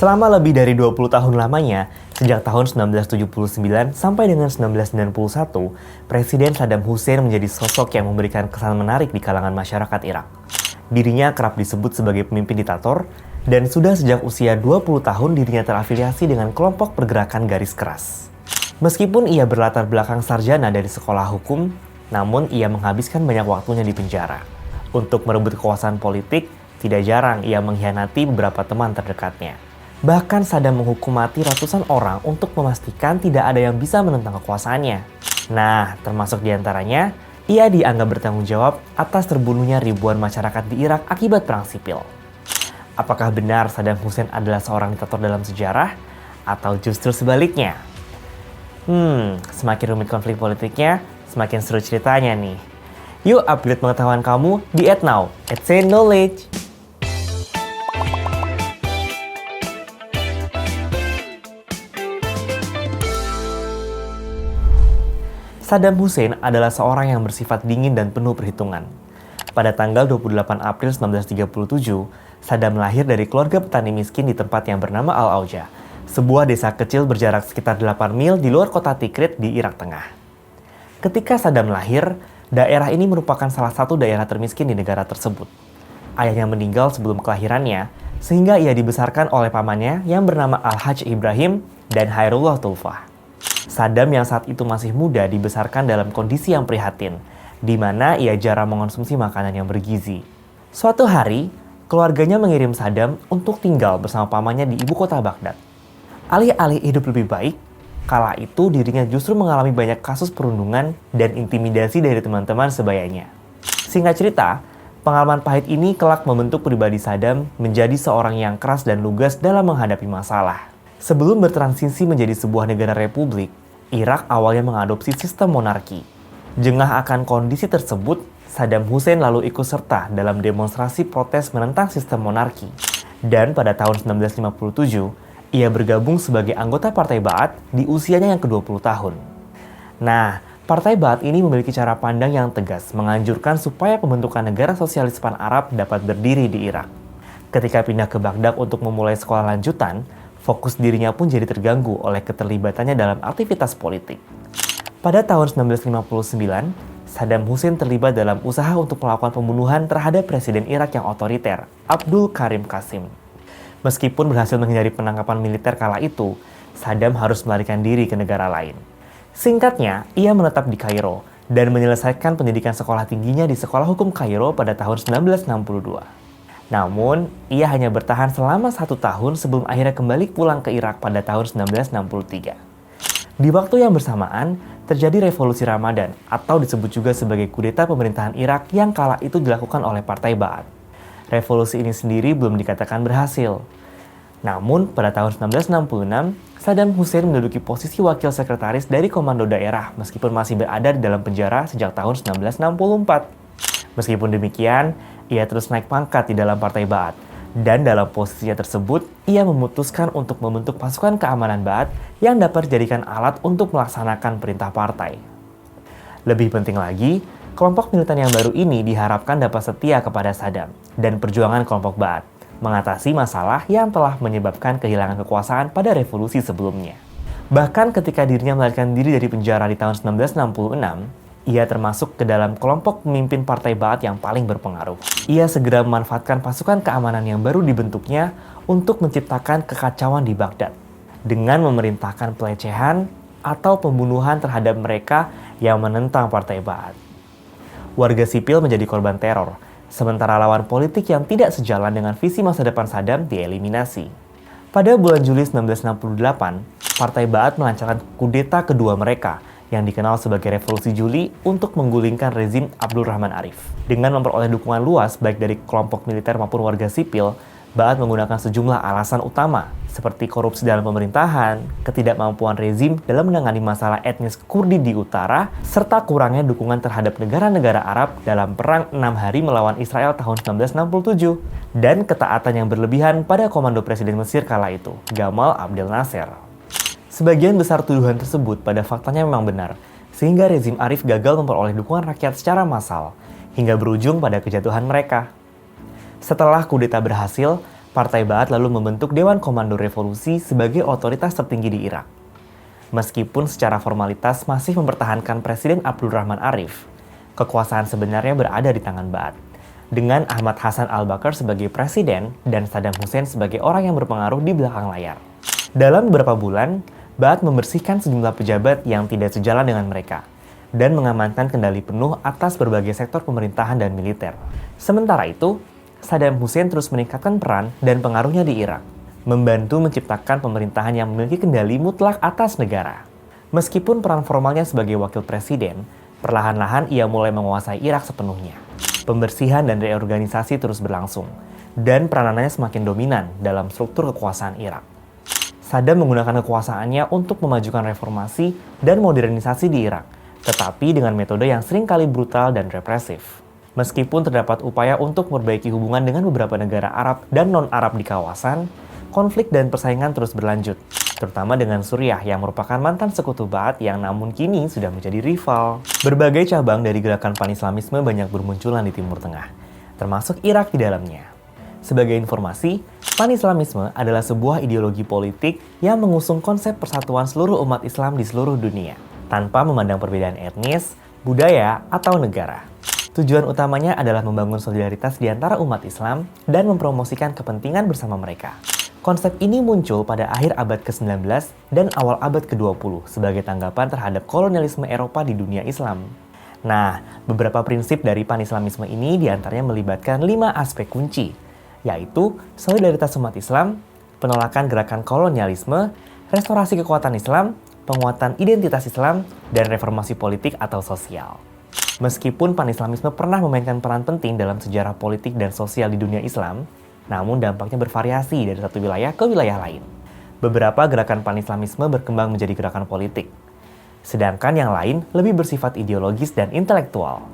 Selama lebih dari 20 tahun lamanya, sejak tahun 1979 sampai dengan 1991, Presiden Saddam Hussein menjadi sosok yang memberikan kesan menarik di kalangan masyarakat Irak. Dirinya kerap disebut sebagai pemimpin diktator, dan sudah sejak usia 20 tahun dirinya terafiliasi dengan kelompok pergerakan garis keras. Meskipun ia berlatar belakang sarjana dari sekolah hukum, namun ia menghabiskan banyak waktunya di penjara. Untuk merebut kekuasaan politik, tidak jarang ia mengkhianati beberapa teman terdekatnya. Bahkan Saddam menghukum mati ratusan orang untuk memastikan tidak ada yang bisa menentang kekuasaannya. Nah, termasuk diantaranya, ia dianggap bertanggung jawab atas terbunuhnya ribuan masyarakat di Irak akibat perang sipil. Apakah benar Saddam Hussein adalah seorang diktator dalam sejarah? Atau justru sebaliknya? Semakin rumit konflik politiknya, semakin seru ceritanya nih. Yuk upgrade pengetahuan kamu di @now, @knowledge. Saddam Hussein adalah seorang yang bersifat dingin dan penuh perhitungan. Pada tanggal 28 April 1937, Saddam lahir dari keluarga petani miskin di tempat yang bernama Al-Auja, sebuah desa kecil berjarak sekitar 8 mil di luar kota Tikrit di Irak Tengah. Ketika Saddam lahir, daerah ini merupakan salah satu daerah termiskin di negara tersebut. Ayahnya meninggal sebelum kelahirannya, sehingga ia dibesarkan oleh pamannya yang bernama Al-Hajj Ibrahim dan Hairullah Tulfah. Saddam yang saat itu masih muda dibesarkan dalam kondisi yang prihatin, di mana ia jarang mengonsumsi makanan yang bergizi. Suatu hari, keluarganya mengirim Saddam untuk tinggal bersama pamannya di ibu kota Baghdad. Alih-alih hidup lebih baik, kala itu dirinya justru mengalami banyak kasus perundungan dan intimidasi dari teman-teman sebayanya. Singkat cerita, pengalaman pahit ini kelak membentuk pribadi Saddam menjadi seorang yang keras dan lugas dalam menghadapi masalah. Sebelum bertransisi menjadi sebuah negara republik, Irak awalnya mengadopsi sistem monarki. Jengah akan kondisi tersebut, Saddam Hussein lalu ikut serta dalam demonstrasi protes menentang sistem monarki. Dan pada tahun 1957, ia bergabung sebagai anggota Partai Ba'ath di usianya yang ke-20 tahun. Nah, Partai Ba'ath ini memiliki cara pandang yang tegas, menganjurkan supaya pembentukan negara sosialis Pan-Arab dapat berdiri di Irak. Ketika pindah ke Baghdad untuk memulai sekolah lanjutan, fokus dirinya pun jadi terganggu oleh keterlibatannya dalam aktivitas politik. Pada tahun 1959, Saddam Hussein terlibat dalam usaha untuk melakukan pembunuhan terhadap Presiden Irak yang otoriter, Abdul Karim Qasim. Meskipun berhasil menghindari penangkapan militer kala itu, Saddam harus melarikan diri ke negara lain. Singkatnya, ia menetap di Kairo dan menyelesaikan pendidikan sekolah tingginya di Sekolah Hukum Kairo pada tahun 1962. Namun, ia hanya bertahan selama 1 tahun sebelum akhirnya kembali pulang ke Irak pada tahun 1963. Di waktu yang bersamaan, terjadi revolusi Ramadan atau disebut juga sebagai kudeta pemerintahan Irak yang kala itu dilakukan oleh Partai Ba'ath. Revolusi ini sendiri belum dikatakan berhasil. Namun, pada tahun 1966, Saddam Hussein menduduki posisi wakil sekretaris dari Komando Daerah meskipun masih berada di dalam penjara sejak tahun 1964. Meskipun demikian, ia terus naik pangkat di dalam Partai Ba'ath. Dan dalam posisinya tersebut, ia memutuskan untuk membentuk pasukan keamanan Ba'ath yang dapat dijadikan alat untuk melaksanakan perintah partai. Lebih penting lagi, kelompok militan yang baru ini diharapkan dapat setia kepada Saddam dan perjuangan kelompok Ba'ath, mengatasi masalah yang telah menyebabkan kehilangan kekuasaan pada revolusi sebelumnya. Bahkan ketika dirinya melarikan diri dari penjara di tahun 1966, ia termasuk ke dalam kelompok pemimpin Partai Ba'ath yang paling berpengaruh. Ia segera memanfaatkan pasukan keamanan yang baru dibentuknya untuk menciptakan kekacauan di Baghdad dengan memerintahkan pelecehan atau pembunuhan terhadap mereka yang menentang Partai Ba'ath. Warga sipil menjadi korban teror, sementara lawan politik yang tidak sejalan dengan visi masa depan Saddam dieliminasi. Pada bulan Juli 1968, Partai Ba'ath melancarkan kudeta kedua mereka yang dikenal sebagai Revolusi Juli untuk menggulingkan rezim Abdul Rahman Arif. Dengan memperoleh dukungan luas baik dari kelompok militer maupun warga sipil, Ba'ath menggunakan sejumlah alasan utama seperti korupsi dalam pemerintahan, ketidakmampuan rezim dalam menangani masalah etnis Kurdi di utara, serta kurangnya dukungan terhadap negara-negara Arab dalam perang 6 hari melawan Israel tahun 1967, dan ketaatan yang berlebihan pada komando Presiden Mesir kala itu, Gamal Abdel Nasser. Sebagian besar tuduhan tersebut pada faktanya memang benar, sehingga rezim Arif gagal memperoleh dukungan rakyat secara massal, hingga berujung pada kejatuhan mereka. Setelah kudeta berhasil, Partai Ba'ath lalu membentuk Dewan Komando Revolusi sebagai otoritas tertinggi di Irak. Meskipun secara formalitas masih mempertahankan Presiden Abdul Rahman Arif, kekuasaan sebenarnya berada di tangan Ba'ath, dengan Ahmad Hasan al-Bakr sebagai presiden dan Saddam Hussein sebagai orang yang berpengaruh di belakang layar. Dalam beberapa bulan, Ba'ath membersihkan sejumlah pejabat yang tidak sejalan dengan mereka, dan mengamankan kendali penuh atas berbagai sektor pemerintahan dan militer. Sementara itu, Saddam Hussein terus meningkatkan peran dan pengaruhnya di Irak, membantu menciptakan pemerintahan yang memiliki kendali mutlak atas negara. Meskipun peran formalnya sebagai wakil presiden, perlahan-lahan ia mulai menguasai Irak sepenuhnya. Pembersihan dan reorganisasi terus berlangsung, dan peranannya semakin dominan dalam struktur kekuasaan Irak. Saddam menggunakan kekuasaannya untuk memajukan reformasi dan modernisasi di Irak, tetapi dengan metode yang seringkali brutal dan represif. Meskipun terdapat upaya untuk memperbaiki hubungan dengan beberapa negara Arab dan non-Arab di kawasan, konflik dan persaingan terus berlanjut, terutama dengan Suriah yang merupakan mantan sekutu Ba'ath yang namun kini sudah menjadi rival. Berbagai cabang dari gerakan Pan-Islamisme banyak bermunculan di Timur Tengah, termasuk Irak di dalamnya. Sebagai informasi, Pan-Islamisme adalah sebuah ideologi politik yang mengusung konsep persatuan seluruh umat Islam di seluruh dunia, tanpa memandang perbedaan etnis, budaya, atau negara. Tujuan utamanya adalah membangun solidaritas di antara umat Islam dan mempromosikan kepentingan bersama mereka. Konsep ini muncul pada akhir abad ke-19 dan awal abad ke-20 sebagai tanggapan terhadap kolonialisme Eropa di dunia Islam. Nah, beberapa prinsip dari Pan-Islamisme ini diantaranya melibatkan 5 aspek kunci, yaitu solidaritas umat Islam, penolakan gerakan kolonialisme, restorasi kekuatan Islam, penguatan identitas Islam, dan reformasi politik atau sosial. Meskipun Pan-Islamisme pernah memainkan peran penting dalam sejarah politik dan sosial di dunia Islam, namun dampaknya bervariasi dari satu wilayah ke wilayah lain. Beberapa gerakan Pan-Islamisme berkembang menjadi gerakan politik, sedangkan yang lain lebih bersifat ideologis dan intelektual.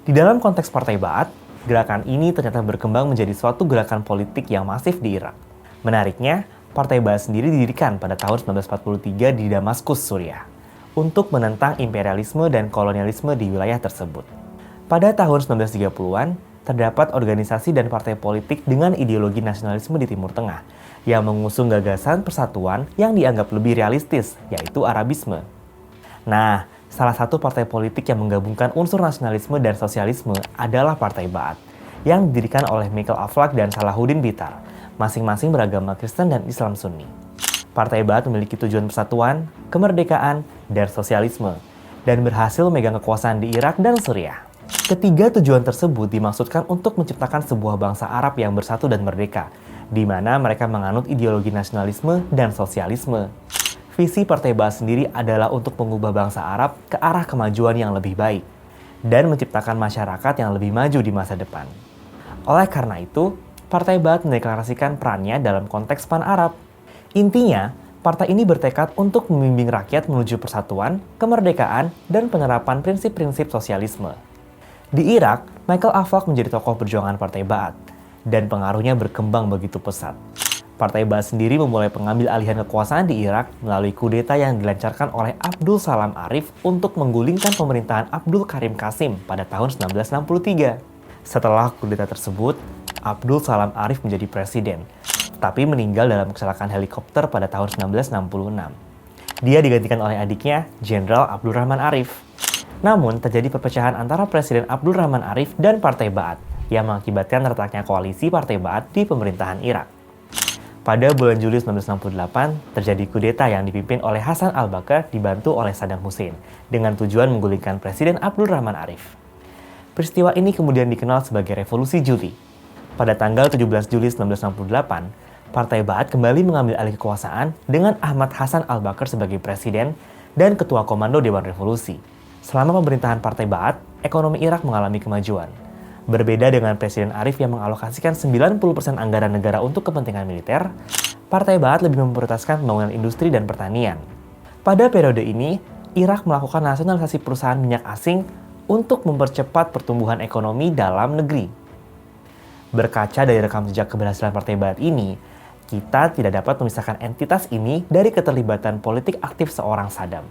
Di dalam konteks Partai Ba'ath, gerakan ini ternyata berkembang menjadi suatu gerakan politik yang masif di Irak. Menariknya, Partai Ba'ath sendiri didirikan pada tahun 1943 di Damaskus, Suriah, untuk menentang imperialisme dan kolonialisme di wilayah tersebut. Pada tahun 1930-an, terdapat organisasi dan partai politik dengan ideologi nasionalisme di Timur Tengah yang mengusung gagasan persatuan yang dianggap lebih realistis, yaitu Arabisme. Nah, salah satu partai politik yang menggabungkan unsur nasionalisme dan sosialisme adalah Partai Ba'ath, yang didirikan oleh Michael Aflaq dan Salahuddin Bitar, masing-masing beragama Kristen dan Islam Sunni. Partai Ba'ath memiliki tujuan persatuan, kemerdekaan, dan sosialisme, dan berhasil memegang kekuasaan di Irak dan Suriah. Ketiga tujuan tersebut dimaksudkan untuk menciptakan sebuah bangsa Arab yang bersatu dan merdeka, di mana mereka menganut ideologi nasionalisme dan sosialisme. Visi Partai Ba'ath sendiri adalah untuk mengubah bangsa Arab ke arah kemajuan yang lebih baik, dan menciptakan masyarakat yang lebih maju di masa depan. Oleh karena itu, Partai Ba'ath mendeklarasikan perannya dalam konteks Pan-Arab. Intinya, partai ini bertekad untuk membimbing rakyat menuju persatuan, kemerdekaan, dan penerapan prinsip-prinsip sosialisme. Di Irak, Michael Aflaq menjadi tokoh perjuangan Partai Ba'ath, dan pengaruhnya berkembang begitu pesat. Partai Ba'ath sendiri memulai pengambil alihan kekuasaan di Irak melalui kudeta yang dilancarkan oleh Abdul Salam Arif untuk menggulingkan pemerintahan Abdul Karim Qasim pada tahun 1963. Setelah kudeta tersebut, Abdul Salam Arif menjadi presiden, tapi meninggal dalam kecelakaan helikopter pada tahun 1966. Dia digantikan oleh adiknya, Jenderal Abdul Rahman Arif. Namun, terjadi perpecahan antara Presiden Abdul Rahman Arif dan Partai Ba'ath yang mengakibatkan retaknya koalisi Partai Ba'ath di pemerintahan Irak. Pada bulan Juli 1968, terjadi kudeta yang dipimpin oleh Hasan al-Bakr dibantu oleh Saddam Hussein dengan tujuan menggulingkan Presiden Abdul Rahman Arif. Peristiwa ini kemudian dikenal sebagai Revolusi Juli. Pada tanggal 17 Juli 1968, Partai Ba'ath kembali mengambil alih kekuasaan dengan Ahmad Hasan al-Bakr sebagai presiden dan ketua komando Dewan Revolusi. Selama pemerintahan Partai Ba'ath, ekonomi Irak mengalami kemajuan. Berbeda dengan Presiden Arif yang mengalokasikan 90% anggaran negara untuk kepentingan militer, Partai Ba'ath lebih memprioritaskan pembangunan industri dan pertanian. Pada periode ini, Irak melakukan nasionalisasi perusahaan minyak asing untuk mempercepat pertumbuhan ekonomi dalam negeri. Berkaca dari rekam jejak keberhasilan Partai Ba'ath ini, kita tidak dapat memisahkan entitas ini dari keterlibatan politik aktif seorang Saddam.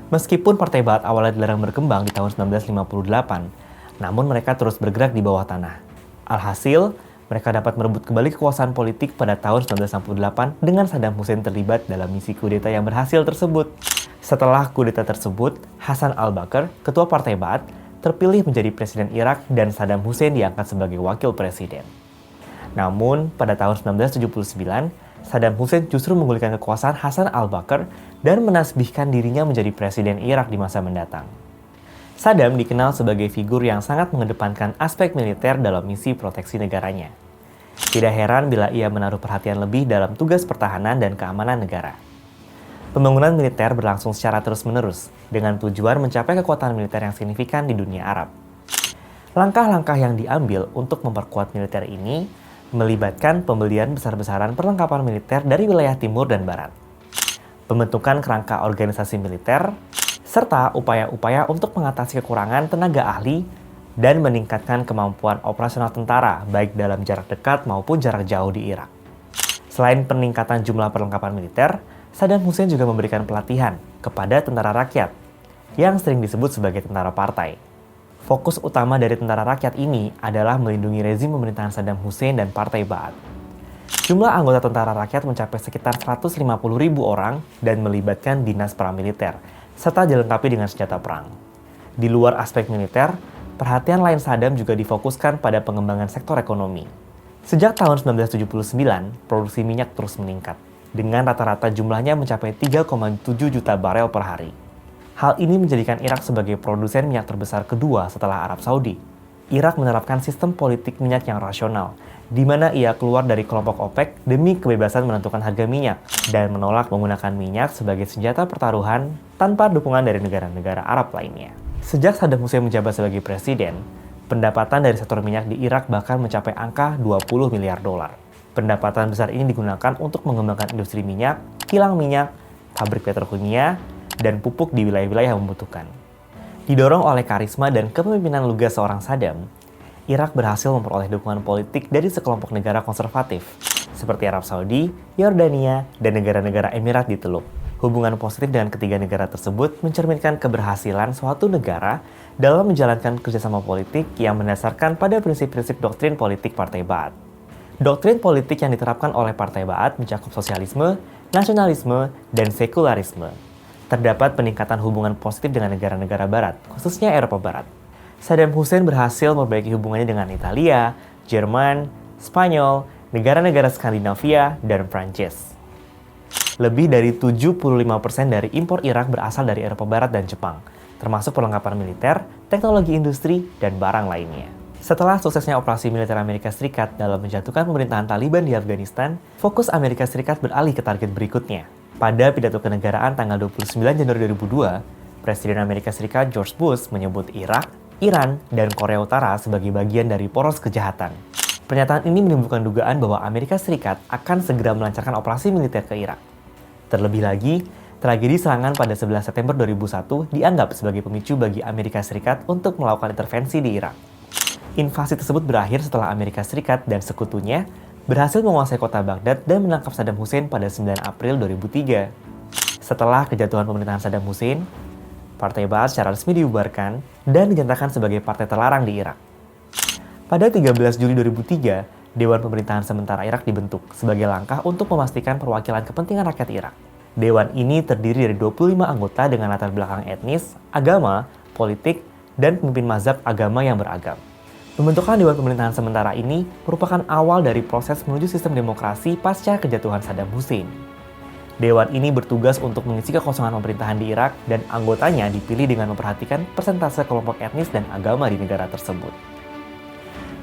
Meskipun Partai Ba'ath awalnya dilarang berkembang di tahun 1958, namun mereka terus bergerak di bawah tanah. Alhasil, Mereka dapat merebut kembali kekuasaan politik pada tahun 1968 dengan Saddam Hussein terlibat dalam misi kudeta yang berhasil tersebut. Setelah kudeta tersebut, Hassan al-Bakr, ketua Partai Ba'ath, terpilih menjadi presiden Irak dan Saddam Hussein diangkat sebagai wakil presiden. Namun, pada tahun 1979, Saddam Hussein justru menggulingkan kekuasaan Hassan al-Bakr dan menasbihkan dirinya menjadi presiden Irak di masa mendatang. Saddam dikenal sebagai figur yang sangat mengedepankan aspek militer dalam misi proteksi negaranya. Tidak heran bila ia menaruh perhatian lebih dalam tugas pertahanan dan keamanan negara. Pembangunan militer berlangsung secara terus-menerus dengan tujuan mencapai kekuatan militer yang signifikan di dunia Arab. Langkah-langkah yang diambil untuk memperkuat militer ini melibatkan pembelian besar-besaran perlengkapan militer dari wilayah timur dan barat, pembentukan kerangka organisasi militer, serta upaya-upaya untuk mengatasi kekurangan tenaga ahli dan meningkatkan kemampuan operasional tentara baik dalam jarak dekat maupun jarak jauh di Irak. Selain peningkatan jumlah perlengkapan militer, Saddam Hussein juga memberikan pelatihan kepada tentara rakyat yang sering disebut sebagai tentara partai. Fokus utama dari tentara rakyat ini adalah melindungi rezim pemerintahan Saddam Hussein dan Partai Ba'ath. Jumlah anggota tentara rakyat mencapai sekitar 150.000 orang dan melibatkan dinas paramiliter, serta dilengkapi dengan senjata perang. Di luar aspek militer, perhatian lain Saddam juga difokuskan pada pengembangan sektor ekonomi. Sejak tahun 1979, produksi minyak terus meningkat, dengan rata-rata jumlahnya mencapai 3,7 juta barel per hari. Hal ini menjadikan Irak sebagai produsen minyak terbesar kedua setelah Arab Saudi. Irak menerapkan sistem politik minyak yang rasional, di mana ia keluar dari kelompok OPEC demi kebebasan menentukan harga minyak dan menolak menggunakan minyak sebagai senjata pertaruhan tanpa dukungan dari negara-negara Arab lainnya. Sejak Saddam Hussein menjabat sebagai presiden, pendapatan dari sektor minyak di Irak bahkan mencapai angka 20 miliar dolar. Pendapatan besar ini digunakan untuk mengembangkan industri minyak, kilang minyak, pabrik petrokimia, dan pupuk di wilayah-wilayah yang membutuhkan. Didorong oleh karisma dan kepemimpinan lugas seorang Saddam, Irak berhasil memperoleh dukungan politik dari sekelompok negara konservatif, seperti Arab Saudi, Yordania, dan negara-negara Emirat di Teluk. Hubungan positif dengan ketiga negara tersebut mencerminkan keberhasilan suatu negara dalam menjalankan kerjasama politik yang mendasarkan pada prinsip-prinsip doktrin politik Partai Ba'ath. Doktrin politik yang diterapkan oleh Partai Ba'ath mencakup sosialisme, nasionalisme, dan sekularisme. Terdapat peningkatan hubungan positif dengan negara-negara barat, khususnya Eropa Barat. Saddam Hussein berhasil memperbaiki hubungannya dengan Italia, Jerman, Spanyol, negara-negara Skandinavia, dan Prancis. Lebih dari 75% dari impor Irak berasal dari Eropa Barat dan Jepang, termasuk perlengkapan militer, teknologi industri, dan barang lainnya. Setelah suksesnya operasi militer Amerika Serikat dalam menjatuhkan pemerintahan Taliban di Afghanistan, fokus Amerika Serikat beralih ke target berikutnya. Pada pidato kenegaraan tanggal 29 Januari 2002, Presiden Amerika Serikat George Bush menyebut Irak, Iran, dan Korea Utara sebagai bagian dari poros kejahatan. Pernyataan ini menimbulkan dugaan bahwa Amerika Serikat akan segera melancarkan operasi militer ke Irak. Terlebih lagi, tragedi serangan pada 11 September 2001 dianggap sebagai pemicu bagi Amerika Serikat untuk melakukan intervensi di Irak. Invasi tersebut berakhir setelah Amerika Serikat dan sekutunya berhasil menguasai kota Baghdad dan menangkap Saddam Hussein pada 9 April 2003. Setelah kejatuhan pemerintahan Saddam Hussein, Partai Ba'ath secara resmi dibubarkan dan dinyatakan sebagai partai terlarang di Irak. Pada 13 Juli 2003, Dewan Pemerintahan Sementara Irak dibentuk sebagai langkah untuk memastikan perwakilan kepentingan rakyat Irak. Dewan ini terdiri dari 25 anggota dengan latar belakang etnis, agama, politik, dan pemimpin mazhab agama yang beragam. Pembentukan Dewan Pemerintahan Sementara ini merupakan awal dari proses menuju sistem demokrasi pasca kejatuhan Saddam Hussein. Dewan ini bertugas untuk mengisi kekosongan pemerintahan di Irak dan anggotanya dipilih dengan memperhatikan persentase kelompok etnis dan agama di negara tersebut.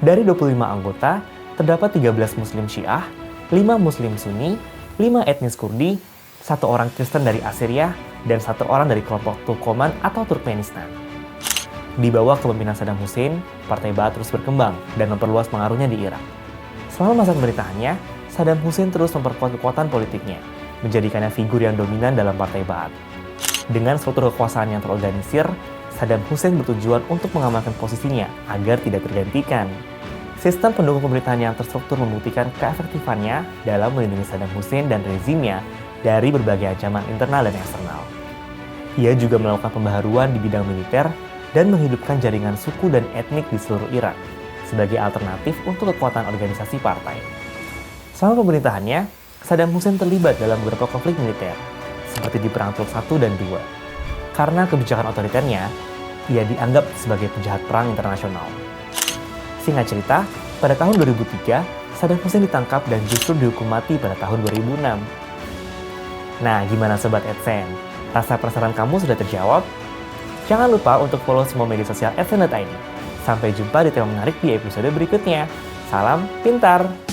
Dari 25 anggota, terdapat 13 Muslim Syiah, 5 Muslim Sunni, 5 etnis Kurdi, 1 orang Kristen dari Assyria, dan 1 orang dari kelompok Turkoman atau Turkmenistan. Di bawah kepemimpinan Saddam Hussein, Partai Ba'ath terus berkembang dan memperluas pengaruhnya di Irak. Selama masa pemerintahannya, Saddam Hussein terus memperkuat kekuatan politiknya, menjadikannya figur yang dominan dalam Partai Ba'ath. Dengan struktur kekuasaan yang terorganisir, Saddam Hussein bertujuan untuk mengamankan posisinya agar tidak tergantikan. Sistem pendukung pemerintahan yang terstruktur membuktikan keefektifannya dalam melindungi Saddam Hussein dan rezimnya dari berbagai ancaman internal dan eksternal. Ia juga melakukan pembaharuan di bidang militer dan menghidupkan jaringan suku dan etnik di seluruh Irak, sebagai alternatif untuk kekuatan organisasi partai. Selama pemerintahannya, Saddam Hussein terlibat dalam beberapa konflik militer, seperti di Perang Teluk I dan II. Karena kebijakan otoriternya, ia dianggap sebagai penjahat perang internasional. Singkat cerita, pada tahun 2003, Saddam Hussein ditangkap dan justru dihukum mati pada tahun 2006. Nah, gimana Sobat AdSense? Rasa penasaran kamu sudah terjawab? Jangan lupa untuk follow semua media sosial AdSense.id. Sampai jumpa di tema menarik di episode berikutnya. Salam pintar!